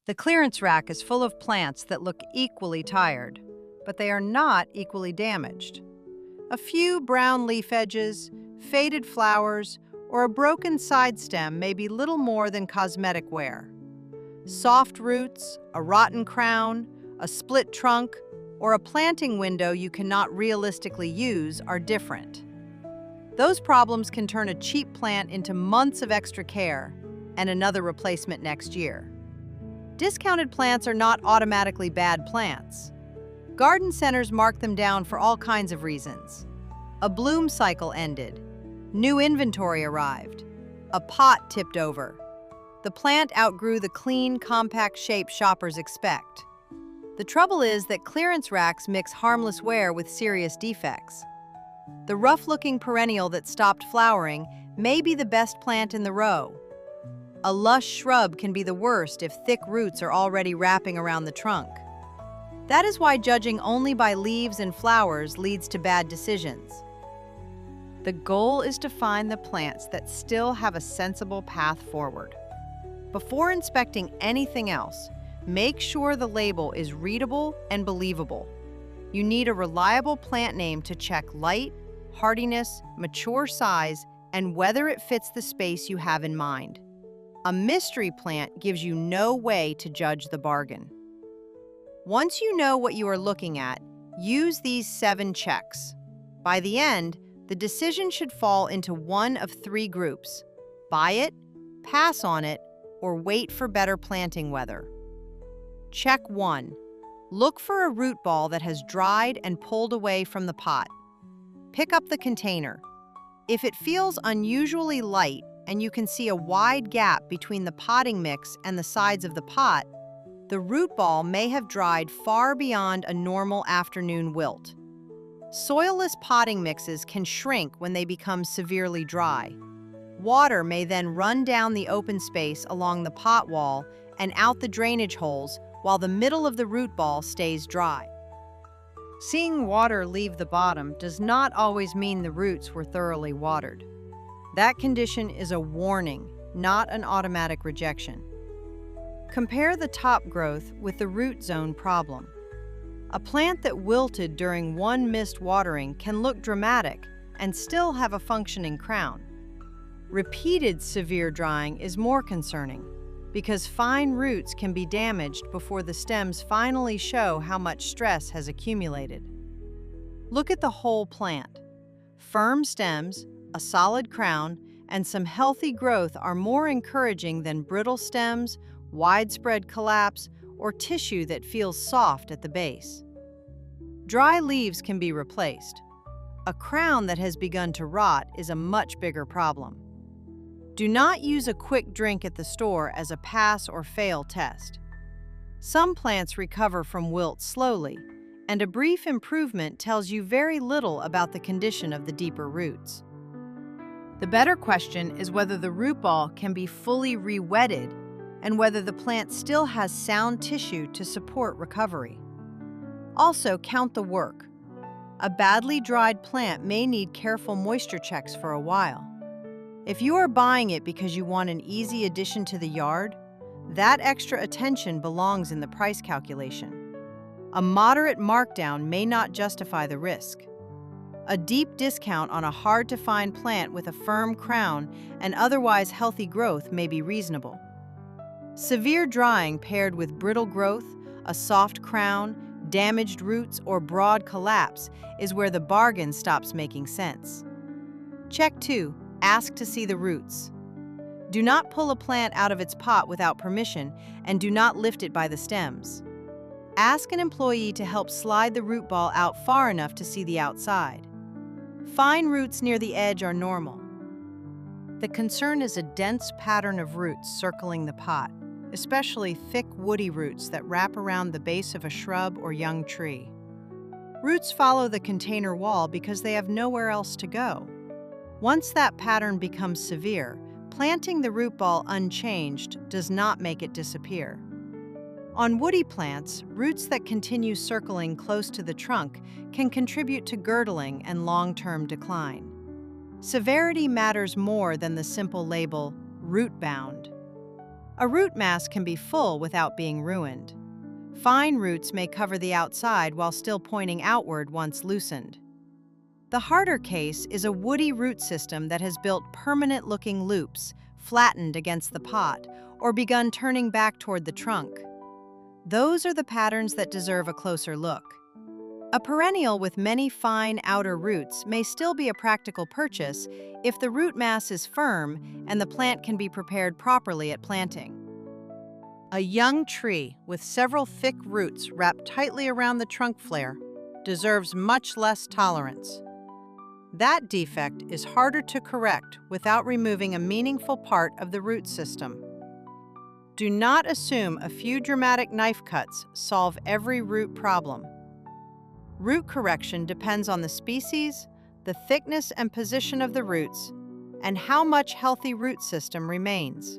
The clearance rack is full of plants that look equally tired, but they are not equally damaged. A few brown leaf edges, faded flowers, or a broken side stem may be little more than cosmetic wear. Soft roots, a rotten crown, a split trunk, or a planting window you cannot realistically use are different. Those problems can turn a cheap plant into months of extra care and another replacement next year. Discounted plants are not automatically bad plants. Garden centers mark them down for all kinds of reasons. A bloom cycle ended. New inventory arrived. A pot tipped over. The plant outgrew the clean, compact shape shoppers expect. The trouble is that clearance racks mix harmless wear with serious defects. The rough-looking perennial that stopped flowering may be the best plant in the row. A lush shrub can be the worst if thick roots are already wrapping around the trunk. That is why judging only by leaves and flowers leads to bad decisions. The goal is to find the plants that still have a sensible path forward. Before inspecting anything else, make sure the label is readable and believable. You need a reliable plant name to check light, hardiness, mature size, and whether it fits the space you have in mind. A mystery plant gives you no way to judge the bargain. Once you know what you are looking at, use these 7 checks. By the end, the decision should fall into one of 3 groups: buy it, pass on it, or wait for better planting weather. Check 1. Look for a root ball that has dried and pulled away from the pot. Pick up the container. If it feels unusually light and you can see a wide gap between the potting mix and the sides of the pot, the root ball may have dried far beyond a normal afternoon wilt. Soilless potting mixes can shrink when they become severely dry. Water may then run down the open space along the pot wall and out the drainage holes while the middle of the root ball stays dry. Seeing water leave the bottom does not always mean the roots were thoroughly watered. That condition is a warning, not an automatic rejection. Compare the top growth with the root zone problem. A plant that wilted during one missed watering can look dramatic and still have a functioning crown. Repeated severe drying is more concerning because fine roots can be damaged before the stems finally show how much stress has accumulated. Look at the whole plant. Firm stems, a solid crown, and some healthy growth are more encouraging than brittle stems, widespread collapse, or tissue that feels soft at the base. Dry leaves can be replaced. A crown that has begun to rot is a much bigger problem. Do not use a quick drink at the store as a pass or fail test. Some plants recover from wilt slowly, and a brief improvement tells you very little about the condition of the deeper roots. The better question is whether the root ball can be fully re-wetted and whether the plant still has sound tissue to support recovery. Also, count the work. A badly dried plant may need careful moisture checks for a while. If you are buying it because you want an easy addition to the yard, that extra attention belongs in the price calculation. A moderate markdown may not justify the risk. A deep discount on a hard-to-find plant with a firm crown and otherwise healthy growth may be reasonable. Severe drying paired with brittle growth, a soft crown, damaged roots, or broad collapse is where the bargain stops making sense. Check 2. Ask to see the roots. Do not pull a plant out of its pot without permission, and do not lift it by the stems. Ask an employee to help slide the root ball out far enough to see the outside. Fine roots near the edge are normal. The concern is a dense pattern of roots circling the pot, especially thick woody roots that wrap around the base of a shrub or young tree. Roots follow the container wall because they have nowhere else to go. Once that pattern becomes severe, planting the root ball unchanged does not make it disappear. On woody plants, roots that continue circling close to the trunk can contribute to girdling and long-term decline. Severity matters more than the simple label, root bound. A root mass can be full without being ruined. Fine roots may cover the outside while still pointing outward once loosened. The harder case is a woody root system that has built permanent-looking loops, flattened against the pot, or begun turning back toward the trunk. Those are the patterns that deserve a closer look. A perennial with many fine outer roots may still be a practical purchase if the root mass is firm and the plant can be prepared properly at planting. A young tree with several thick roots wrapped tightly around the trunk flare deserves much less tolerance. That defect is harder to correct without removing a meaningful part of the root system. Do not assume a few dramatic knife cuts solve every root problem. Root correction depends on the species, the thickness and position of the roots, and how much healthy root system remains.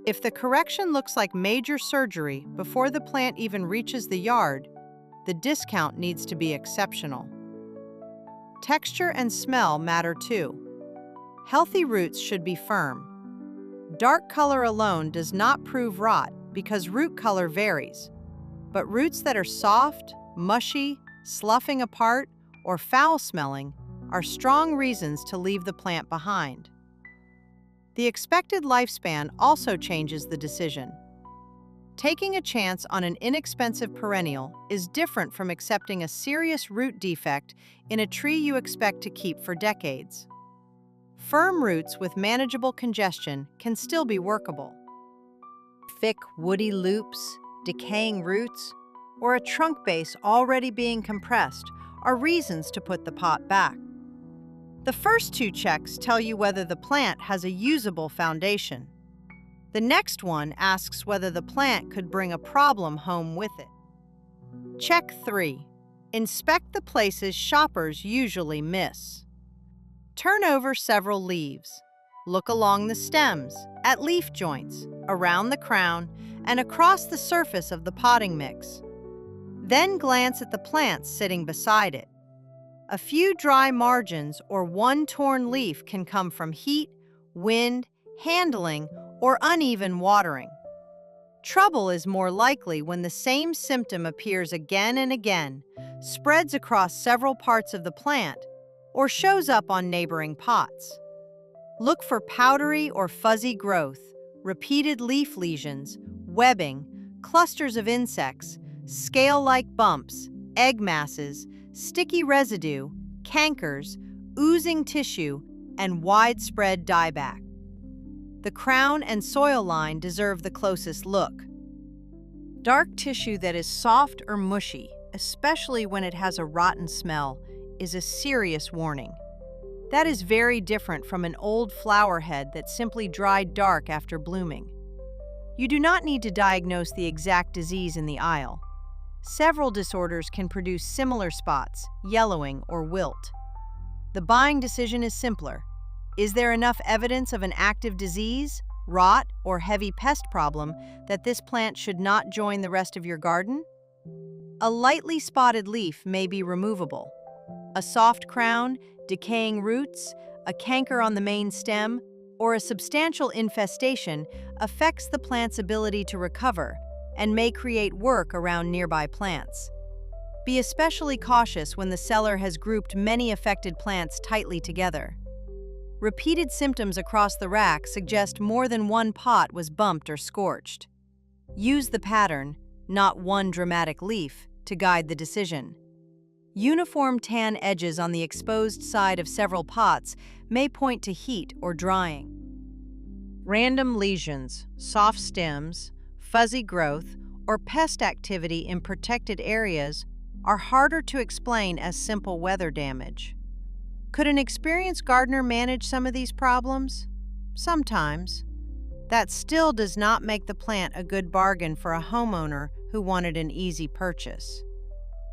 If the correction looks like major surgery before the plant even reaches the yard, the discount needs to be exceptional. Texture and smell matter too. Healthy roots should be firm. Dark color alone does not prove rot because root color varies, but roots that are soft, mushy, sloughing apart, or foul-smelling are strong reasons to leave the plant behind. The expected lifespan also changes the decision. Taking a chance on an inexpensive perennial is different from accepting a serious root defect in a tree you expect to keep for decades. Firm roots with manageable congestion can still be workable. Thick, woody loops, decaying roots, or a trunk base already being compressed are reasons to put the pot back. The first two checks tell you whether the plant has a usable foundation. The next one asks whether the plant could bring a problem home with it. Check 3. Inspect the places shoppers usually miss. Turn over several leaves. Look along the stems, at leaf joints, around the crown, and across the surface of the potting mix. Then glance at the plants sitting beside it. A few dry margins or one torn leaf can come from heat, wind, handling, or uneven watering. Trouble is more likely when the same symptom appears again and again, spreads across several parts of the plant, or shows up on neighboring pots. Look for powdery or fuzzy growth, repeated leaf lesions, webbing, clusters of insects, scale-like bumps, egg masses, sticky residue, cankers, oozing tissue, and widespread dieback. The crown and soil line deserve the closest look. Dark tissue that is soft or mushy, especially when it has a rotten smell, is a serious warning. That is very different from an old flower head that simply dried dark after blooming. You do not need to diagnose the exact disease in the aisle. Several disorders can produce similar spots, yellowing, or wilt. The buying decision is simpler. Is there enough evidence of an active disease, rot, or heavy pest problem that this plant should not join the rest of your garden? A lightly spotted leaf may be removable. A soft crown, decaying roots, a canker on the main stem, or a substantial infestation affects the plant's ability to recover and may create work around nearby plants. Be especially cautious when the seller has grouped many affected plants tightly together. Repeated symptoms across the rack suggest more than one pot was bumped or scorched. Use the pattern, not one dramatic leaf, to guide the decision. Uniform tan edges on the exposed side of several pots may point to heat or drying. Random lesions, soft stems, fuzzy growth, or pest activity in protected areas are harder to explain as simple weather damage. Could an experienced gardener manage some of these problems? Sometimes. That still does not make the plant a good bargain for a homeowner who wanted an easy purchase.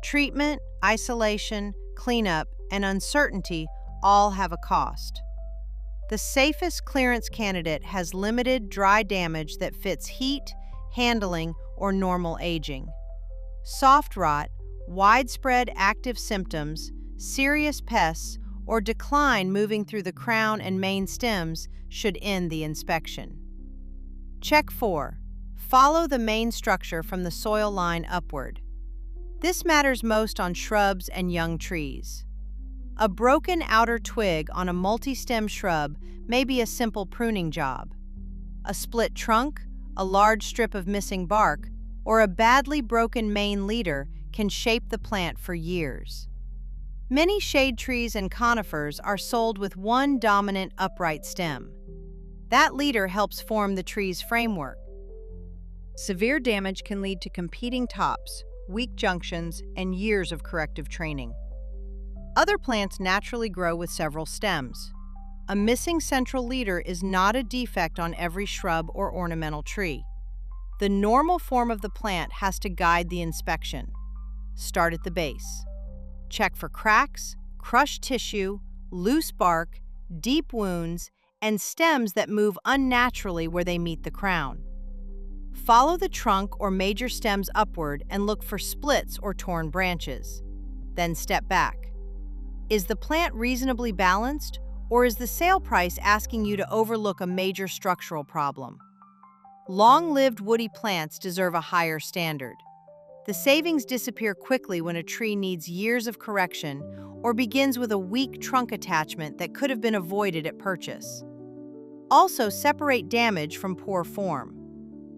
Treatment, isolation, cleanup, and uncertainty all have a cost. The safest clearance candidate has limited dry damage that fits heat, handling, or normal aging. Soft rot, widespread active symptoms, serious pests, or decline moving through the crown and main stems should end the inspection. Check 4. Follow the main structure from the soil line upward. This matters most on shrubs and young trees. A broken outer twig on a multi-stem shrub may be a simple pruning job. A split trunk, a large strip of missing bark, or a badly broken main leader can shape the plant for years. Many shade trees and conifers are sold with one dominant upright stem. That leader helps form the tree's framework. Severe damage can lead to competing tops, weak junctions, and years of corrective training. Other plants naturally grow with several stems. A missing central leader is not a defect on every shrub or ornamental tree. The normal form of the plant has to guide the inspection. Start at the base. Check for cracks, crushed tissue, loose bark, deep wounds, and stems that move unnaturally where they meet the crown. Follow the trunk or major stems upward and look for splits or torn branches. Then step back. Is the plant reasonably balanced, or is the sale price asking you to overlook a major structural problem? Long-lived woody plants deserve a higher standard. The savings disappear quickly when a tree needs years of correction or begins with a weak trunk attachment that could have been avoided at purchase. Also, separate damage from poor form.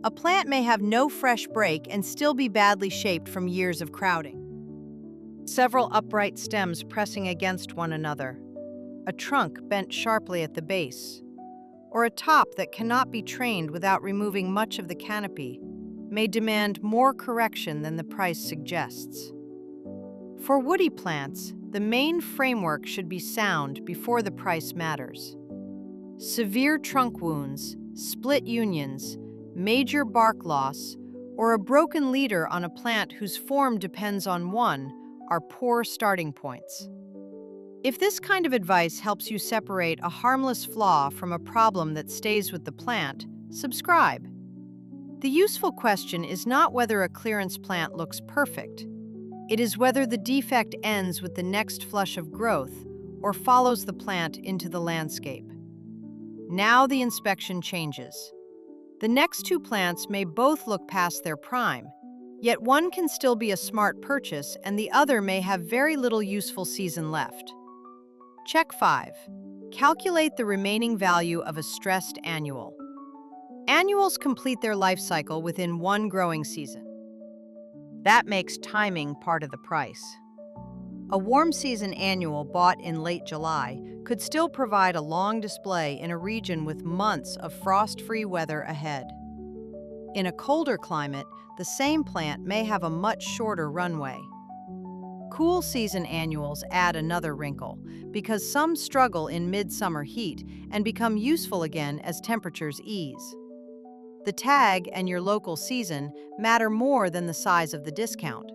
A plant may have no fresh break and still be badly shaped from years of crowding. Several upright stems pressing against one another, a trunk bent sharply at the base, or a top that cannot be trained without removing much of the canopy may demand more correction than the price suggests. For woody plants, the main framework should be sound before the price matters. Severe trunk wounds, split unions, major bark loss, or a broken leader on a plant whose form depends on one are poor starting points. If this kind of advice helps you separate a harmless flaw from a problem that stays with the plant, subscribe. The useful question is not whether a clearance plant looks perfect. It is whether the defect ends with the next flush of growth or follows the plant into the landscape. Now the inspection changes. The next two plants may both look past their prime, yet one can still be a smart purchase and the other may have very little useful season left. Check 5. Calculate the remaining value of a stressed annual. Annuals complete their life cycle within one growing season. That makes timing part of the price. A warm season annual bought in late July could still provide a long display in a region with months of frost-free weather ahead. In a colder climate, the same plant may have a much shorter runway. Cool season annuals add another wrinkle because some struggle in midsummer heat and become useful again as temperatures ease. The tag and your local season matter more than the size of the discount.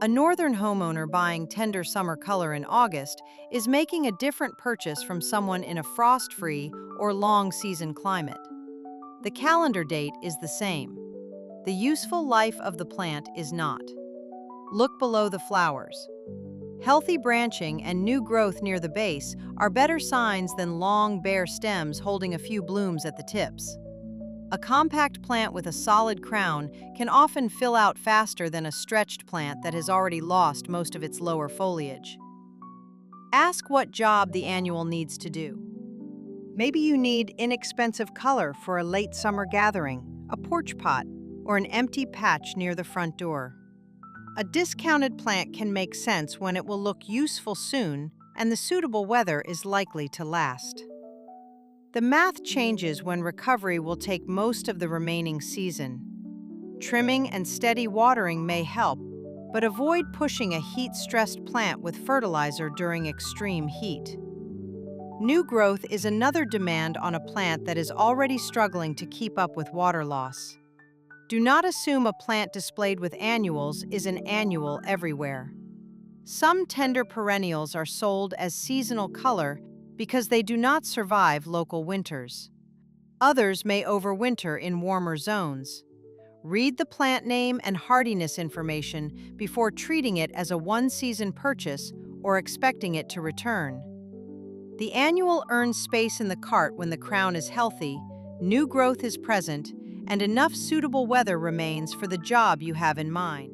A northern homeowner buying tender summer color in August is making a different purchase from someone in a frost-free or long-season climate. The calendar date is the same. The useful life of the plant is not. Look below the flowers. Healthy branching and new growth near the base are better signs than long, bare stems holding a few blooms at the tips. A compact plant with a solid crown can often fill out faster than a stretched plant that has already lost most of its lower foliage. Ask what job the annual needs to do. Maybe you need inexpensive color for a late summer gathering, a porch pot, or an empty patch near the front door. A discounted plant can make sense when it will look useful soon and the suitable weather is likely to last. The math changes when recovery will take most of the remaining season. Trimming and steady watering may help, but avoid pushing a heat-stressed plant with fertilizer during extreme heat. New growth is another demand on a plant that is already struggling to keep up with water loss. Do not assume a plant displayed with annuals is an annual everywhere. Some tender perennials are sold as seasonal color because they do not survive local winters. Others may overwinter in warmer zones. Read the plant name and hardiness information before treating it as a one-season purchase or expecting it to return. The annual earns space in the cart when the crown is healthy, new growth is present, and enough suitable weather remains for the job you have in mind.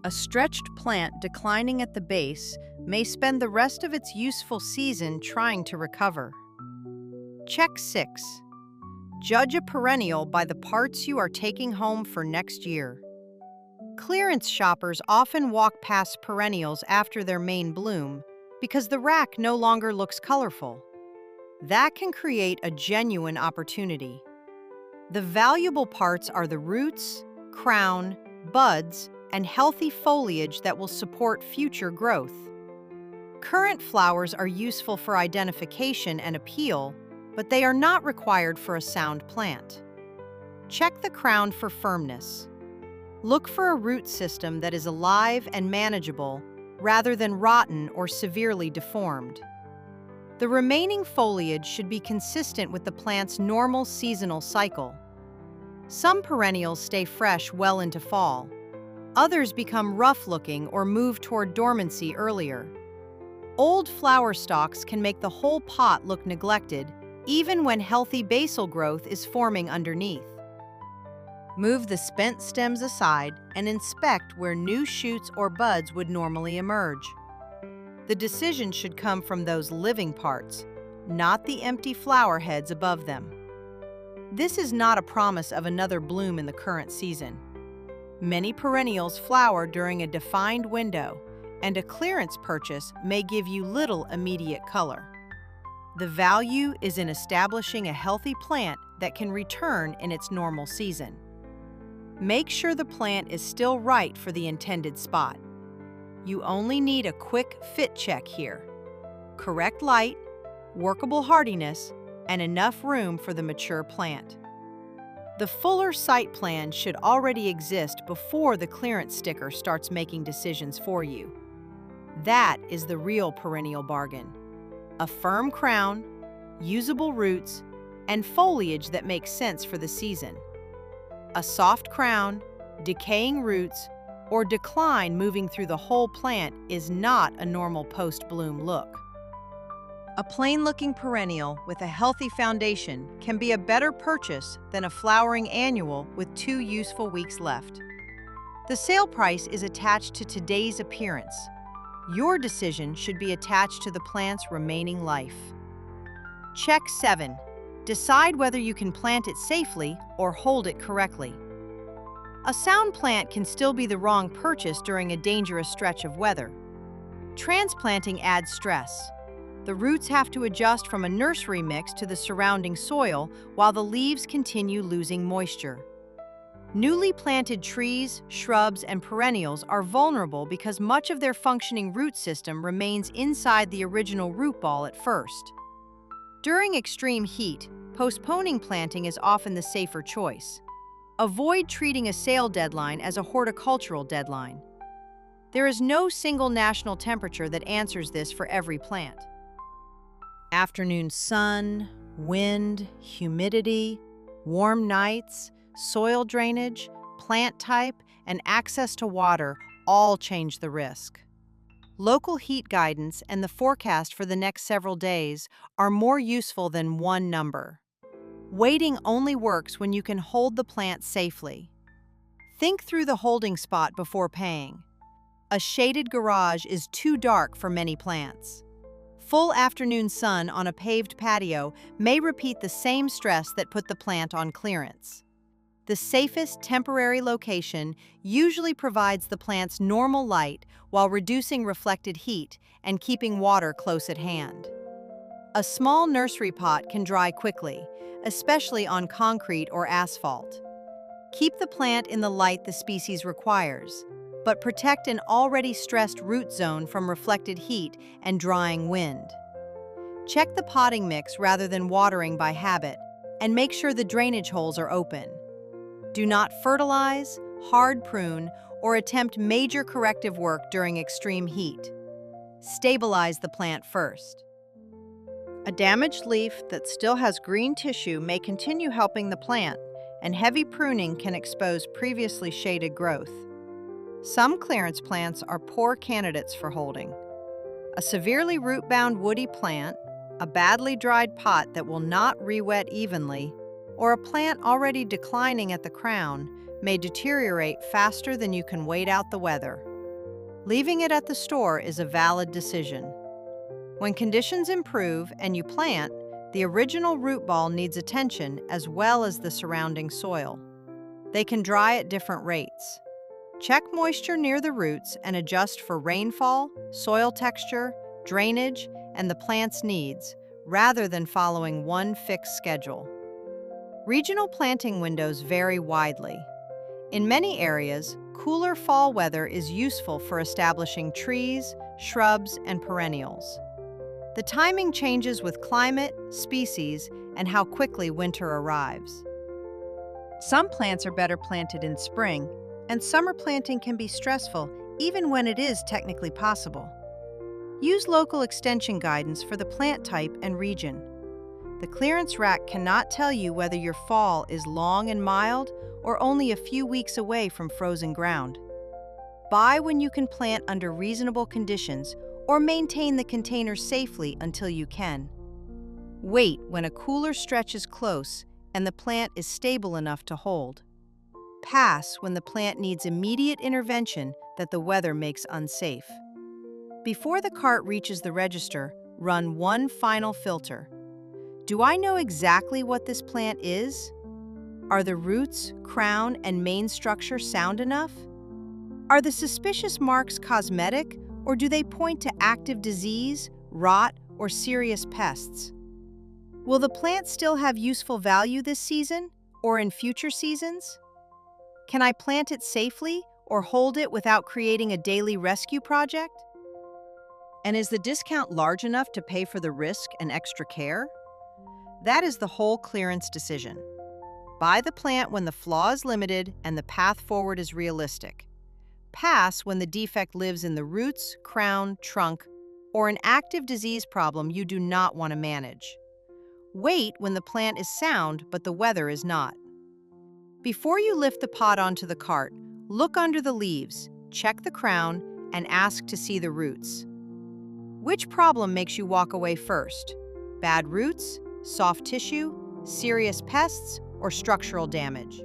A stretched plant declining at the base may spend the rest of its useful season trying to recover. Check 6. Judge a perennial by the parts you are taking home for next year. Clearance shoppers often walk past perennials after their main bloom because the rack no longer looks colorful. That can create a genuine opportunity. The valuable parts are the roots, crown, buds, and healthy foliage that will support future growth. Current flowers are useful for identification and appeal, but they are not required for a sound plant. Check the crown for firmness. Look for a root system that is alive and manageable rather than rotten or severely deformed. The remaining foliage should be consistent with the plant's normal seasonal cycle. Some perennials stay fresh well into fall. Others become rough-looking or move toward dormancy earlier. Old flower stalks can make the whole pot look neglected, even when healthy basal growth is forming underneath. Move the spent stems aside and inspect where new shoots or buds would normally emerge. The decision should come from those living parts, not the empty flower heads above them. This is not a promise of another bloom in the current season. Many perennials flower during a defined window, and a clearance purchase may give you little immediate color. The value is in establishing a healthy plant that can return in its normal season. Make sure the plant is still right for the intended spot. You only need a quick fit check here. Correct light, workable hardiness, and enough room for the mature plant. The fuller site plan should already exist before the clearance sticker starts making decisions for you. That is the real perennial bargain. A firm crown, usable roots, and foliage that makes sense for the season. A soft crown, decaying roots, or decline moving through the whole plant is not a normal post-bloom look. A plain-looking perennial with a healthy foundation can be a better purchase than a flowering annual with 2 useful weeks left. The sale price is attached to today's appearance. Your decision should be attached to the plant's remaining life. Check 7. Decide whether you can plant it safely or hold it correctly. A sound plant can still be the wrong purchase during a dangerous stretch of weather. Transplanting adds stress. The roots have to adjust from a nursery mix to the surrounding soil while the leaves continue losing moisture. Newly planted trees, shrubs, and perennials are vulnerable because much of their functioning root system remains inside the original root ball at first. During extreme heat, postponing planting is often the safer choice. Avoid treating a sale deadline as a horticultural deadline. There is no single national temperature that answers this for every plant. Afternoon sun, wind, humidity, warm nights, soil drainage, plant type, and access to water all change the risk. Local heat guidance and the forecast for the next several days are more useful than one number. Waiting only works when you can hold the plant safely. Think through the holding spot before paying. A shaded garage is too dark for many plants. Full afternoon sun on a paved patio may repeat the same stress that put the plant on clearance. The safest temporary location usually provides the plant's normal light while reducing reflected heat and keeping water close at hand. A small nursery pot can dry quickly, especially on concrete or asphalt. Keep the plant in the light the species requires, but protect an already stressed root zone from reflected heat and drying wind. Check the potting mix rather than watering by habit, and make sure the drainage holes are open. Do not fertilize, hard prune, or attempt major corrective work during extreme heat. Stabilize the plant first. A damaged leaf that still has green tissue may continue helping the plant, and heavy pruning can expose previously shaded growth. Some clearance plants are poor candidates for holding. A severely root-bound woody plant, a badly dried pot that will not re-wet evenly, or a plant already declining at the crown may deteriorate faster than you can wait out the weather. Leaving it at the store is a valid decision. When conditions improve and you plant, the original root ball needs attention as well as the surrounding soil. They can dry at different rates. Check moisture near the roots and adjust for rainfall, soil texture, drainage, and the plant's needs, rather than following one fixed schedule. Regional planting windows vary widely. In many areas, cooler fall weather is useful for establishing trees, shrubs, and perennials. The timing changes with climate, species, and how quickly winter arrives. Some plants are better planted in spring, and summer planting can be stressful even when it is technically possible. Use local extension guidance for the plant type and region. The clearance rack cannot tell you whether your fall is long and mild or only a few weeks away from frozen ground. Buy when you can plant under reasonable conditions or maintain the container safely until you can. Wait when a cooler stretch is close and the plant is stable enough to hold. Pass when the plant needs immediate intervention that the weather makes unsafe. Before the cart reaches the register, run one final filter. Do I know exactly what this plant is? Are the roots, crown, and main structure sound enough? Are the suspicious marks cosmetic, or do they point to active disease, rot, or serious pests? Will the plant still have useful value this season, or in future seasons? Can I plant it safely, or hold it without creating a daily rescue project? And is the discount large enough to pay for the risk and extra care? That is the whole clearance decision. Buy the plant when the flaw is limited and the path forward is realistic. Pass when the defect lives in the roots, crown, trunk, or an active disease problem you do not want to manage. Wait when the plant is sound but the weather is not. Before you lift the pot onto the cart, look under the leaves, check the crown, and ask to see the roots. Which problem makes you walk away first? Bad roots, soft tissue, serious pests, or structural damage?